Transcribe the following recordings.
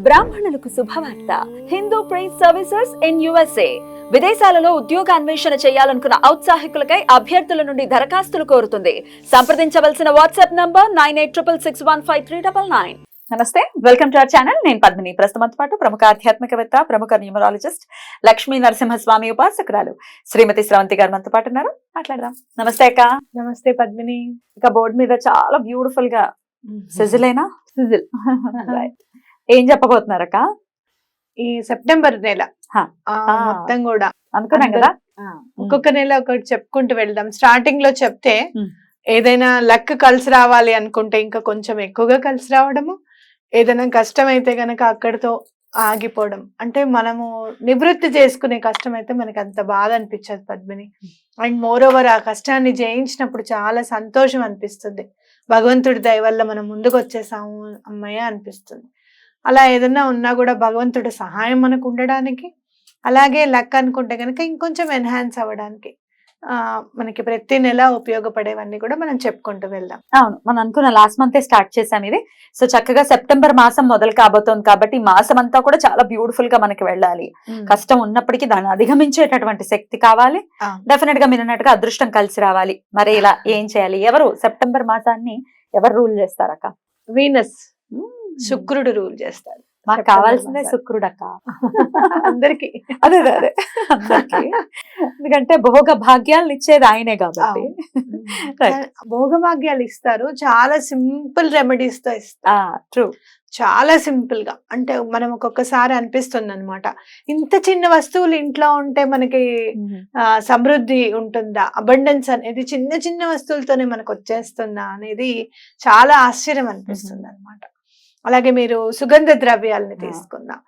బ్రాహ్మణులకు శుభవార్త. Hindu priest services in USA. విదేశాలలో ఉద్యోగ అన్వేషణ చేయాలనుకున్న ఔత్సాహికులకై అభ్యర్థుల నుండి దరఖాస్తులు కోరుతుంది. సంప్రదించవలసిన వాట్సాప్ నంబర్ 9866153999. నమస్తే, వెల్కమ్ టు అవర్ ఛానల్. నేను పద్మిని. ప్రస్తుతంతో పాటు ప్రముఖ ఆధ్యాత్మికవేత్త, ప్రముఖ న్యూమరాలజిస్ట్ లక్ష్మీ నరసింహస్వామి ఉపాసకురాలు శ్రీమతి స్రవంతి గారు మనతో పాటు ఉన్నారు. మాట్లాడదాం. నమస్తే అక్క. నమస్తే పద్మిని. ఇక బోర్డు మీద చాలా బ్యూటిఫుల్ గా సిజిలేనా సిజిల్ ఏం చెప్పబోతున్నారక్క? ఈ సెప్టెంబర్ నెల మొత్తం కూడా అనుకున్నాం కదా, ఒక్కొక్క నెల ఒకటి చెప్పుకుంటూ వెళ్దాం. స్టార్టింగ్ లో చెప్తే ఏదైనా లక్ కలిసి రావాలి అనుకుంటే ఇంకా కొంచెం ఎక్కువగా కలిసి రావడము, ఏదైనా కష్టం అయితే గనక అక్కడితో ఆగిపోవడం. అంటే మనము నివృత్తి చేసుకునే కష్టం అయితే మనకి అంత బాధ అనిపించదు పద్మిని. అండ్ మోర్ ఓవర్ ఆ కష్టాన్ని జయించినప్పుడు చాలా సంతోషం అనిపిస్తుంది. భగవంతుడి దయ వల్ల మనం ముందుకు వచ్చేసాము అమ్మయ్య అనిపిస్తుంది. అలా ఏదన్నా ఉన్నా కూడా భగవంతుడి సహాయం మనకు ఉండడానికి, అలాగే లక్ అనుకుంటే కనుక ఇంకొంచెం ఎన్హాన్స్ అవ్వడానికి మనకి ప్రతి నెల ఉపయోగపడేవన్నీ కూడా మనం చెప్పుకుంటూ వెళ్దాం. అవును, మనం అనుకున్న లాస్ట్ మంతే స్టార్ట్ చేసాం ఇది. సో చక్కగా సెప్టెంబర్ మాసం మొదలు కాబోతోంది కాబట్టి ఈ మాసం అంతా కూడా చాలా బ్యూటిఫుల్ గా మనకి వెళ్ళాలి. కష్టం ఉన్నప్పటికీ దాన్ని అధిగమించేటటువంటి శక్తి కావాలి. డెఫినెట్ గా మీరు అన్నట్టుగా అదృష్టం కలిసి రావాలి. మరి ఇలా ఏం చేయాలి? ఎవరు సెప్టెంబర్ మాసాన్ని ఎవరు రూల్ చేస్తారక్క? వీనస్, శుక్రుడు రూల్ చేస్తాడు. మాకు కావాల్సిందే శుక్రుడు అక్క, అందరికి. అదే అదే అందరికి, ఎందుకంటే భోగ భాగ్యాలను ఇచ్చేది ఆయనే కాబట్టి. భోగభాగ్యాలు ఇస్తారు, చాలా సింపుల్ రెమెడీస్ తో ఇస్తారు. ట్రూ, చాలా సింపుల్ గా. అంటే మనం ఒక్కొక్కసారి అనిపిస్తుంది అనమాట, ఇంత చిన్న వస్తువులు ఇంట్లో ఉంటే మనకి సమృద్ధి ఉంటుందా, అబండెన్స్ అనేది చిన్న చిన్న వస్తువులతోనే మనకు వచ్చేస్తుందా అనేది చాలా ఆశ్చర్యం అనిపిస్తుంది అనమాట. అలాగే మీరు సుగంధ ద్రవ్యాలని తీసుకుందాం,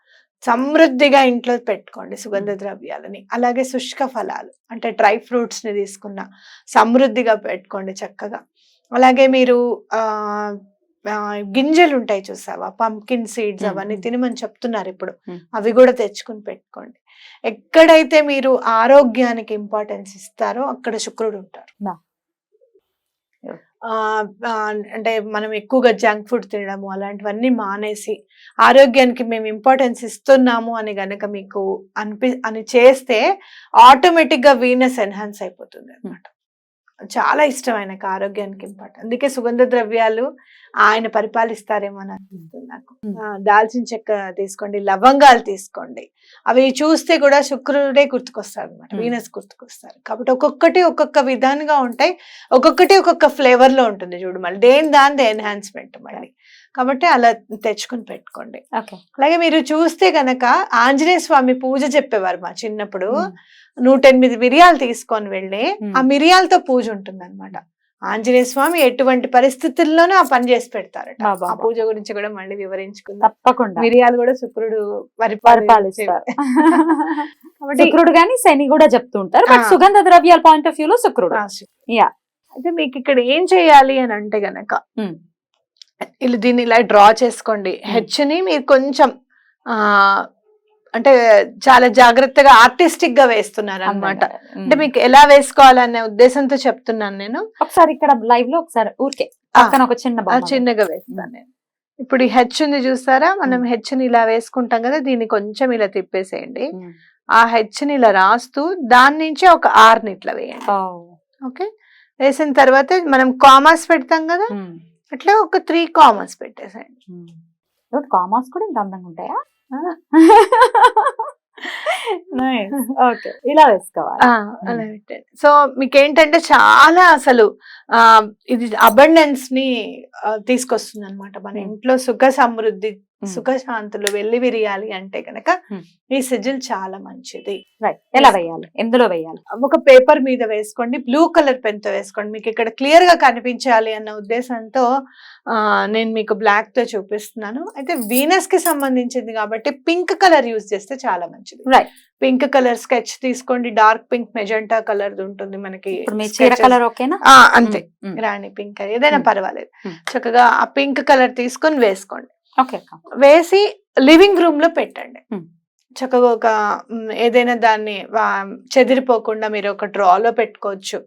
సమృద్ధిగా ఇంట్లో పెట్టుకోండి సుగంధ ద్రవ్యాలని. అలాగే శుష్క ఫలాలు అంటే డ్రై ఫ్రూట్స్ ని తీసుకున్నా సమృద్ధిగా పెట్టుకోండి చక్కగా. అలాగే మీరు గింజలు ఉంటాయి చూసావా, పంకిన్ సీడ్స్, అవన్నీ తినమని చెప్తున్నారు ఇప్పుడు, అవి కూడా తెచ్చుకుని పెట్టుకోండి. ఎక్కడైతే మీరు ఆరోగ్యానికి ఇంపార్టెన్స్ ఇస్తారో అక్కడ శుక్రుడు ఉంటారు. అంటే మనం ఎక్కువగా జంక్ ఫుడ్ తినడము అలాంటివన్నీ మానేసి ఆరోగ్యానికి మేము ఇంపార్టెన్స్ ఇస్తున్నాము అని గనక మీకు అని చేస్తే ఆటోమేటిక్ గా వీనస్ ఎన్హాన్స్ అయిపోతుంది అనమాట. చాలా ఇష్టం ఆయనకు ఆరోగ్యానికి ఇంపార్టెంట్. అందుకే సుగంధ ద్రవ్యాలు ఆయన పరిపాలిస్తారేమో అని అనిపిస్తుంది నాకు. దాల్చిన చెక్క తీసుకోండి, లవంగాలు తీసుకోండి. అవి చూస్తే కూడా శుక్రుడే గుర్తుకొస్తారు అనమాట, వీనస్ గుర్తుకొస్తారు. కాబట్టి ఒక్కొక్కటి ఒక్కొక్క విధానంగా ఉంటాయి, ఒక్కొక్కటి ఒక్కొక్క ఫ్లేవర్ లో ఉంటుంది చూడు, మళ్ళీ దాని ఎన్హాన్స్మెంట్ మళ్ళీ. కాబట్టి అలా తెచ్చుకుని పెట్టుకోండి. అలాగే మీరు చూస్తే గనక ఆంజనేయ స్వామి పూజ చెప్పేవారు మా చిన్నప్పుడు. 108 మిరియాలు తీసుకొని వెళ్ళి ఆ మిరియాలతో పూజ ఉంటుంది అనమాట. ఆంజనేయ స్వామి ఎటువంటి పరిస్థితుల్లోనూ ఆ పని చేసి పెడతారట. ఆ పూజ గురించి కూడా మళ్ళీ వివరించుకుందాం తప్పకుండా. మిరియాలు కూడా శుక్రుడు పరిపాలిస్తారు. శుక్రుడు గాని శని కూడా చెప్తూ ఉంటారు, బట్ సుగంధ ద్రవ్యాల పాయింట్ ఆఫ్ వ్యూ లో శుక్రుడు. అయితే మీకు ఇక్కడ ఏం చేయాలి అని అంటే గనక దీన్ని ఇలా డ్రా చేసుకోండి. హెచ్ని మీరు కొంచెం అంటే చాలా జాగ్రత్తగా ఆర్టిస్టిక్ గా వేస్తున్నారు అనమాట. అంటే మీకు ఎలా వేసుకోవాలనే ఉద్దేశంతో చెప్తున్నాను నేను. ఒకసారి ఇక్కడ లైవ్ లో ఒకసారి ఊరికే ఒక చిన్నగా వేస్తాను నేను. ఇప్పుడు ఈ హెచ్ ఉంది చూస్తారా, మనం హెచ్ ని ఇలా వేసుకుంటాం కదా, దీన్ని కొంచెం ఇలా తిప్పేసేయండి. ఆ హెచ్ ని ఇలా రాస్తూ దాని నుంచి ఒక ఆర్ ని ఇట్లా వేయండి. ఓకే, వేసిన తర్వాత మనం కామాస్ పెడతాం కదా, అట్లా ఒక 3 కామాస్ పెట్టేసేయండి. కామాస్ కూడా ఇంత అందంగా ఉంటాయా? ఇలా వేసుకోవాలి. అలా పెట్టండి. సో మీకు ఏంటంటే చాలా అసలు ఇది అబండెన్స్ ని తీసుకొస్తుంది అనమాట. మన ఇంట్లో సుఖ సమృద్ధి, సుఖ శాంతులు వెళ్లి విరియాలి అంటే గనక ఈ సిజిల్ చాలా మంచిది. ఎలా వేయాలి, ఎందులో వేయాలి? ఒక పేపర్ మీద వేసుకోండి, బ్లూ కలర్ పెన్ తో వేసుకోండి. మీకు ఇక్కడ క్లియర్ గా కనిపించాలి అన్న ఉద్దేశంతో నేను మీకు బ్లాక్ తో చూపిస్తున్నాను. అయితే వీనస్ కి సంబంధించింది కాబట్టి పింక్ కలర్ యూజ్ చేస్తే చాలా మంచిది. పింక్ కలర్ స్కెచ్ తీసుకోండి, డార్క్ పింక్, మెజెంటా కలర్ ఉంటుంది మనకి. అంతే, రాణి పింక్ ఏదైనా పర్వాలేదు. చక్కగా ఆ పింక్ కలర్ తీసుకొని వేసుకోండి. వేసి లివింగ్ రూమ్ లో పెట్టండి. చక్కగా ఒక ఏదైనా దాన్ని చెదిరిపోకుండా మీరు ఒక డ్రాలో పెట్టుకోవచ్చు.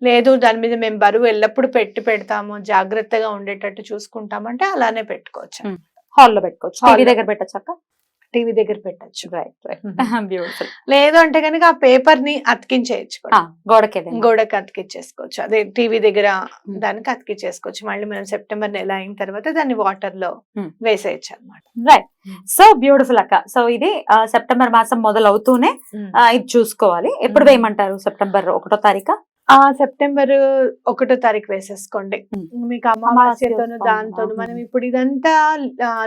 లేదు దాని మీద మేము బరువు ఎల్లప్పుడు పెడతాము, జాగ్రత్తగా ఉండేటట్టు చూసుకుంటామంటే అలానే పెట్టుకోవచ్చు. హాల్లో పెట్టుకోవచ్చు, టీవీ Hall లో. దగ్గర పెట్టచ్చు అక్క. టీవీ దగ్గర పెట్టచ్చు. Right beautiful. లేదు అంటే కనుక ఆ పేపర్ ని అతికించేయచ్చు కూడా. గోడకి ఏదైనా. గోడకి అతికిచ్చేసుకోవచ్చు, అదే టీవీ దగ్గర Hmm. దానికి అతికిచ్చేసుకోవచ్చు. మళ్ళీ మనం సెప్టెంబర్ నెల అయిన తర్వాత దాన్ని వాటర్ లో Hmm. వేసేయచ్చు అనమాట. రైట్. సో బ్యూటిఫుల్ అక్క. సో ఇది సెప్టెంబర్ మాసం మొదలవుతూనే ఇది చూసుకోవాలి. ఎప్పుడు వేయమంటారు? సెప్టెంబర్ 1వ తారీఖు. సెప్టెంబర్ 1వ తారీఖు వేసేసుకోండి. Hmm. మీకు అమావాస్యతోను అమావాస్య దాంతోను వస్తుంది. మనం ఇప్పుడు ఇదంతా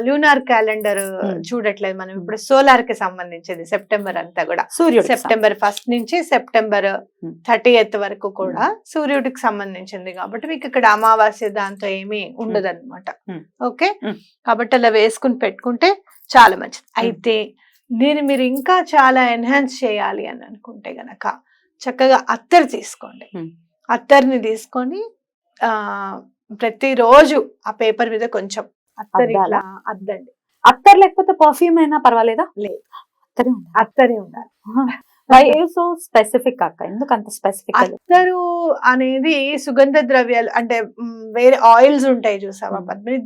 లూనార్ క్యాలెండర్ Hmm. చూడట్లేదు, మనం ఇప్పుడు సోలార్ కి సంబంధించింది సెప్టెంబర్ అంతా కూడా. సూర్యుడు సెప్టెంబర్ 1 నుంచి సెప్టెంబర్ Hmm. 30th వరకు కూడా సూర్యుడికి సంబంధించింది కాబట్టి మీకు ఇక్కడ అమావాస్య దాంతో ఏమీ ఉండదు అనమాట. Hmm. Okay, Hmm. కాబట్టి అలా వేసుకుని పెట్టుకుంటే చాలా మంచిది. అయితే దీన్ని మీరు ఇంకా చాలా ఎన్హాన్స్ చేయాలి అని అనుకుంటే గనక చక్కగా అత్తరు తీసుకోండి. Hmm. అత్తర్ని తీసుకొని ప్రతిరోజు ఆ పేపర్ మీద కొంచెం అత్తరు ఇట్లా అద్దండి. అత్తర్ లేకపోతే పర్ఫ్యూమ్ అయినా పర్వాలేదా? లేదు, అత్తరే ఉండాలి. అత్తరే ఉండాలి. వై సో స్పెసిఫిక్ అక్క? ఎందుకు అంత స్పెసిఫిక్? అత్తరు అనేది సుగంధ ద్రవ్యాలు అంటే వేరే ఆయిల్స్ ఉంటాయి చూసావా పద్మిని,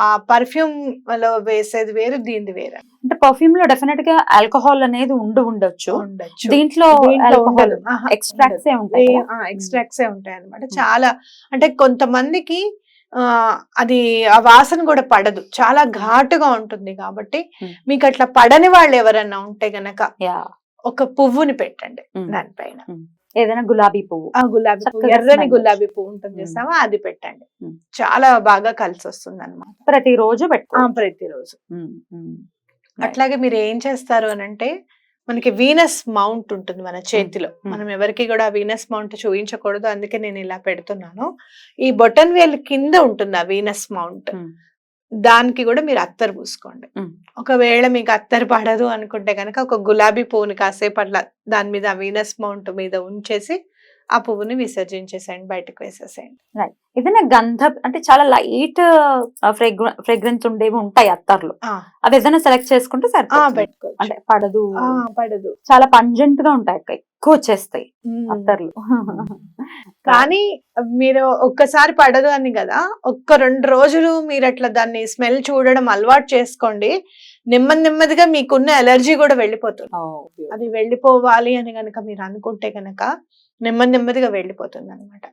ఆ పర్ఫ్యూమ్ లో వేసేది వేరు, దీనిది వేరు. అంటే పర్ఫ్యూమ్ లో డెఫినెట్ గా ఆల్కహాల్ అనేది ఉండొచ్చు. ఉండొచ్చు, దీంట్లో ఉండదు. ఎక్స్ట్రాక్ట్స్ ఉంటాయి. ఎక్స్ట్రాక్ట్స్ ఉంటాయి అనమాట. చాలా అంటే కొంతమందికి అది ఆ వాసన కూడా పడదు, చాలా ఘాటుగా ఉంటుంది. కాబట్టి మీకు అట్లా పడని వాళ్ళు ఎవరన్నా ఉంటే గనక ఒక పువ్వుని పెట్టండి దానిపైన, ఏదైనా గులాబీ పువ్వు, ఆ గులాబీ పువ్వు, ఎర్రని గులాబీ పువ్వు ఉంటుంది చూసావా, అది పెట్టండి. చాలా బాగా కలిసి వస్తుంది అనమాట. ప్రతిరోజు ప్రతిరోజు. అట్లాగే మీరు ఏం చేస్తారు అని అంటే, మనకి వీనస్ మౌంట్ ఉంటుంది మన చేతిలో. మనం ఎవరికి కూడా వీనస్ మౌంట్ చూపించకూడదు, అందుకే నేను ఇలా పెడుతున్నాను. ఈ బొటన్ వేలు కింద ఉంటుంది ఆ వీనస్ మౌంట్, దానికి కూడా మీరు అత్తరు పూసుకోండి. ఒకవేళ మీకు అత్తరు పడదు అనుకుంటే కనుక ఒక గులాబీ పువ్వుని కాసేపు అట్లా దాని మీద వీనస్ మౌంట్ మీద ఉంచేసి ఆ పువ్వుని విసర్జించేసేయండి, బయటకు వేసేసేయండి. ఏదైనా గంధ అంటే చాలా లైట్ ఫ్రేగ్రెన్స్ ఉండేవి ఉంటాయి అత్తర్లు, అవి ఏదైనా సెలెక్ట్ చేసుకుంటే సరిపోతుంది. పెట్టుకోవచ్చు, అంటే పడదు పడదు, చాలా పంజెంట్ గా ఉంటాయి, ఎక్కువ వచ్చేస్తాయి అత్తర్లు. కానీ మీరు ఒక్కసారి పడదు అని కదా, 1-2 రోజులు మీరు అట్లా దాన్ని స్మెల్ చూడడం అలవాటు చేసుకోండి. నెమ్మదిగా మీకున్న ఎలర్జీ కూడా వెళ్ళిపోతుంది. అది వెళ్ళిపోవాలి అని గనక మీరు అనుకుంటే గనక నెమ్మదిగా వెళ్ళిపోతుంది అనమాట.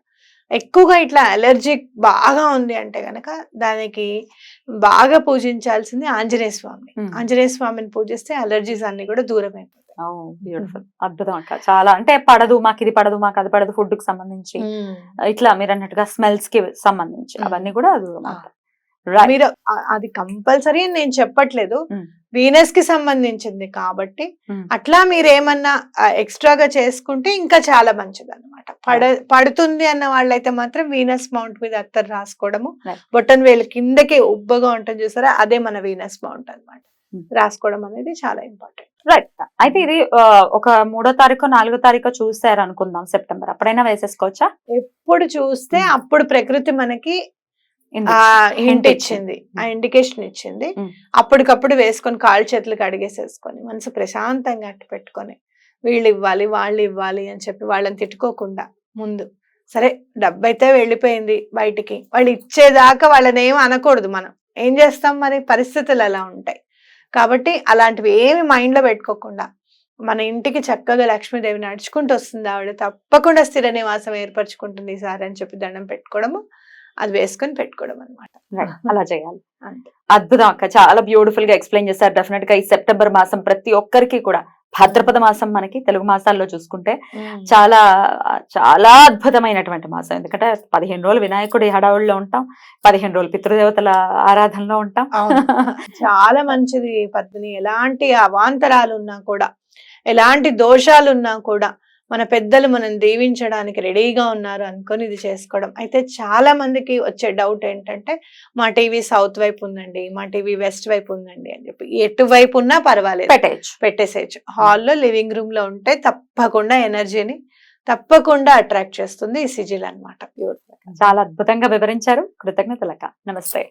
ఎక్కువగా ఇట్లా అలర్జీ బాగా ఉంది అంటే గనక దానికి బాగా పూజించాల్సింది ఆంజనేయ స్వామి. ఆంజనేయ స్వామిని పూజిస్తే అలర్జీస్ అన్ని కూడా దూరం అయిపోతాయి. బ్యూటిఫుల్, అద్భుతం అక్క. చాలా అంటే పడదు మాకు, ఇది పడదు మాకు, అది పడదు, ఫుడ్ కి సంబంధించి ఇట్లా మీరు అన్నట్టుగా స్మెల్స్ కి సంబంధించి అవన్నీ కూడా దూరం అవుతాయి. మీరు అది కంపల్సరీ నేను చెప్పట్లేదు, వీనస్ కి సంబంధించింది కాబట్టి అట్లా మీరు ఏమన్నా ఎక్స్ట్రాగా చేసుకుంటే ఇంకా చాలా మంచిది అనమాట. పడుతుంది అన్న వాళ్ళైతే మాత్రం వీనస్ మౌంట్ మీద అత్తరు రాసుకోవడము, బొటన్ వేలు కిందకి ఉబ్బగా ఉంటుంది చూసారా, అదే మన వీనస్ మౌంట్ అన్నమాట. రాసుకోవడం అనేది చాలా ఇంపార్టెంట్. రైట్. అయితే ఇది ఒక 3వ తారీఖు 4వ తారీఖు చూసారు అనుకుందాం సెప్టెంబర్, అప్పుడైనా వేసేసుకోవచ్చా? ఎప్పుడు చూస్తే అప్పుడు ప్రకృతి మనకి హింట్ ఇచ్చింది, ఆ ఇండికేషన్ ఇచ్చింది, అప్పటికప్పుడు వేసుకొని కాళ్ళు చేతులు కడిగేసేసుకొని మనసు ప్రశాంతంగా అట్టు పెట్టుకొని వీళ్ళు ఇవ్వాలి వాళ్ళు ఇవ్వాలి అని చెప్పి వాళ్ళని తిట్టుకోకుండా ముందు, సరే డబ్బు అయితే వెళ్ళిపోయింది బయటికి, వాళ్ళు ఇచ్చేదాకా వాళ్ళని ఏమి అనకూడదు. మనం ఏం చేస్తాం మరి, పరిస్థితులు అలా ఉంటాయి. కాబట్టి అలాంటివి ఏమి మైండ్ లో పెట్టుకోకుండా మన ఇంటికి చక్కగా లక్ష్మీదేవి నడుచుకుంటూ వస్తుంది, ఆవిడ తప్పకుండా స్థిర నివాసం ఏర్పరచుకుంటుంది ఈసారి అని చెప్పి దండం పెట్టుకోవడము, అది వేసుకొని పెట్టుకోవడం అనమాట. అలా చేయాలి. అద్భుతం అక్క, చాలా బ్యూటిఫుల్ గా ఎక్స్ప్లెయిన్ చేశారు. డెఫినెట్ గా ఈ సెప్టెంబర్ మాసం ప్రతి ఒక్కరికి కూడా, భాద్రపద మాసం మనకి తెలుగు మాసాల్లో చూసుకుంటే చాలా చాలా అద్భుతమైనటువంటి మాసం. ఎందుకంటే 15 రోజులు వినాయకుడి హడావుడిలో ఉంటాం, 15 రోజులు పితృదేవతల ఆరాధనలో ఉంటాం. చాలా మంచిది పద్మిని. ఎలాంటి అవాంతరాలు ఉన్నా కూడా, ఎలాంటి దోషాలు ఉన్నా కూడా మన పెద్దలు మనం దీవించడానికి రెడీగా ఉన్నారు అనుకొని ఇది చేసుకోవడం. అయితే చాలా మందికి వచ్చే డౌట్ ఏంటంటే, మా టీవీ సౌత్ వైపు ఉందండి, మా టీవీ వెస్ట్ వైపు ఉందండి అని చెప్పి. ఎటువైపు ఉన్నా పర్వాలేదు, పెట్టేసేయచ్చు. హాల్లో లివింగ్ రూమ్ లో ఉంటే తప్పకుండా ఎనర్జీని తప్పకుండా అట్రాక్ట్ చేస్తుంది ఈ సిజిల్ అన్నమాట. చాలా అద్భుతంగా వివరించారు. కృతజ్ఞతలక్క. నమస్తే.